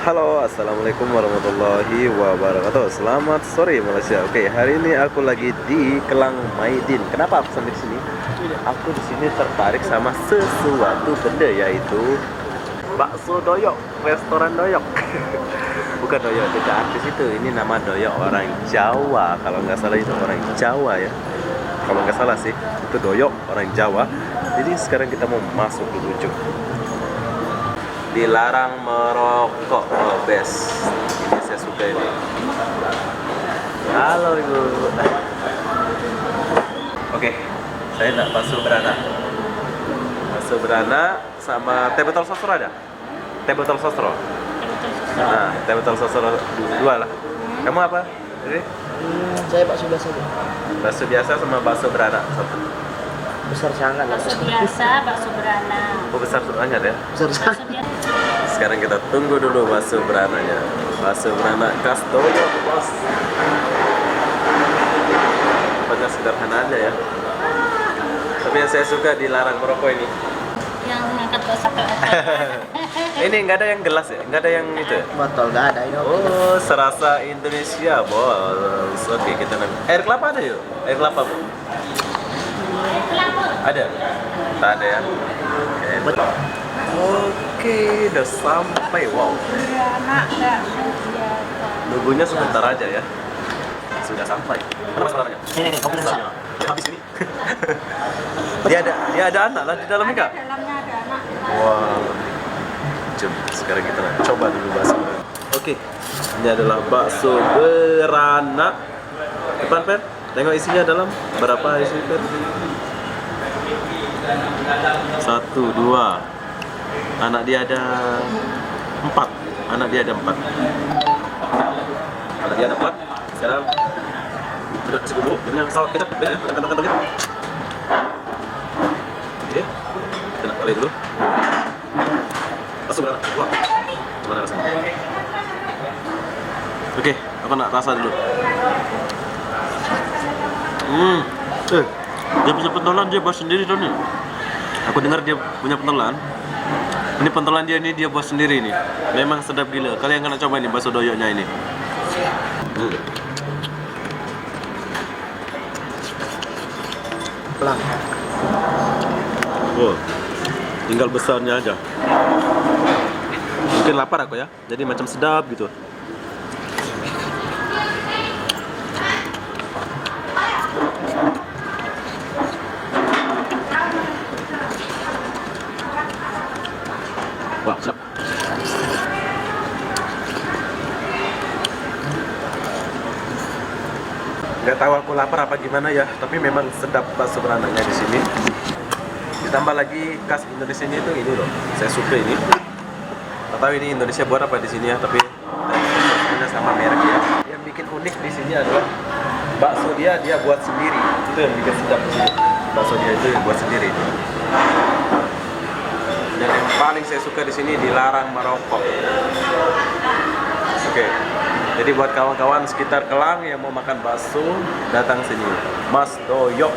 Halo, assalamualaikum warahmatullahi wabarakatuh. Selamat sore Malaysia. Oke, hari ini aku lagi di Kelang Maidin. Kenapa aku sampai di sini? Aku di sini tertarik sama sesuatu benda, yaitu bakso doyok, restoran doyok. Bukan doyok dekat artis itu. Ini nama doyok orang Jawa. Kalau nggak salah itu orang Jawa ya. Kalau nggak salah sih itu doyok orang Jawa. Jadi sekarang kita mau masuk dulu. Dilarang merokok. Oh, best. Ini saya suka ini. Halo ibu. Oke, saya nak bakso beranak. Bakso beranak sama teh botol sosro ada? Teh botol sosro. Nah, teh botol sosro dua lah. Kamu apa? Jadi? Saya bakso biasa aja. Bakso biasa sama bakso beranak satu. Besar sangat. Bakso biasa, bakso beranak. Oh, besar banget ya? Besar Bakso sangat. biasa. Sekarang kita tunggu dulu bakso beranaknya. Bakso beranak khas doyok, bos. Tempatnya sederhana aja ya. Tapi yang saya suka dilarang merokok ini. Yang ngangkat bakso ke atas. Ini nggak ada yang gelas ya? Nggak ada yang itu ya? Botol nggak ada ini. Oh, serasa Indonesia, bos. Oke, kita nanti. Air kelapa ada yuk? Air kelapa, Bu? Ada? Tak ada ya? Oke, udah sampai. Wow. Beranak bakso biasa. Nunggunya sebentar aja ya. Sudah sampai. Mana masalahnya? Ini kamu bisa. Habis ini. dia ada anak lah di dalamnya, Kak. Dalamnya ada anak. Wow. Jom, sekarang kita coba dulu bakso. Oke. Ini adalah bakso beranak. Depan, Per. Tengok isinya dalam. Berapa isi, Per? 1, 2. Anak dia ada 4. Anak dia ada 4. Anak dia ada 4. Sekarang udah kasih bumbu. Ini yang salah kecap. Ya, tekan gitu. Oke. Kita nak balik dulu. Bakso beranak. Wah. Gimana rasanya? Oke, aku nak rasa dulu. Dia punya pentolan, dia buat sendiri tau nih. Aku dengar dia punya pentolan. Ini pentolan dia buat sendiri nih. Memang sedap gila. Kalian kena coba nih bakso doyoknya ini. Pelang. Oh, tinggal besarnya aja. Mungkin lapar aku ya. Jadi macam sedap gitu. Wah, sedap. Nggak tahu aku lapar apa gimana ya, tapi memang sedap bakso beranaknya di sini. Ditambah lagi khas Indonesia itu ini loh, saya suka ini. Nggak tahu ini Indonesia buat apa di sini ya, tapi ini sama merek ya. Yang bikin unik di sini adalah bakso dia buat sendiri. Itu yang bikin sedap di sini. Bakso dia itu yang buat sendiri. Dan yang paling saya suka di sini dilarang merokok. Oke. Jadi buat kawan-kawan sekitar Kelang yang mau makan bakso, datang sini. Mas Doyok.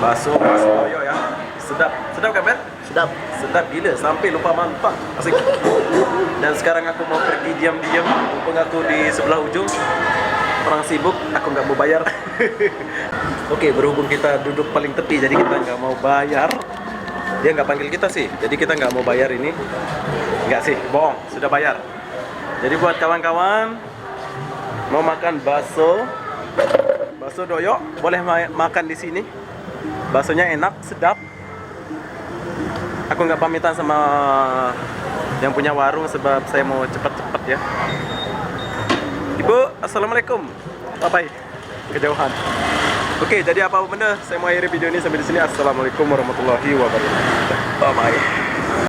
Bakso Mas Doyok ya. Sedap. Sedap kan, Ben? Sedap. Sedap gila sampai lupa mantan. Asik. Dan sekarang aku mau pergi diam-diam. Mumpung aku di sebelah ujung. Orang sibuk, aku nggak mau bayar. Oke, berhubung kita duduk paling tepi, jadi kita nggak mau bayar. Dia nggak panggil kita sih, jadi kita nggak mau bayar ini. Nggak sih, bohong, sudah bayar. Jadi buat kawan-kawan mau makan bakso doyok, boleh makan di sini. Baksonya enak, sedap. Aku nggak pamitan sama yang punya warung sebab saya mau cepat-cepat ya. Ibu, assalamualaikum. Bye-bye. Kejauhan. Oke, jadi apa benda saya mau akhiri video ini sampai di sini. Assalamualaikum warahmatullahi wabarakatuh. Bye bye.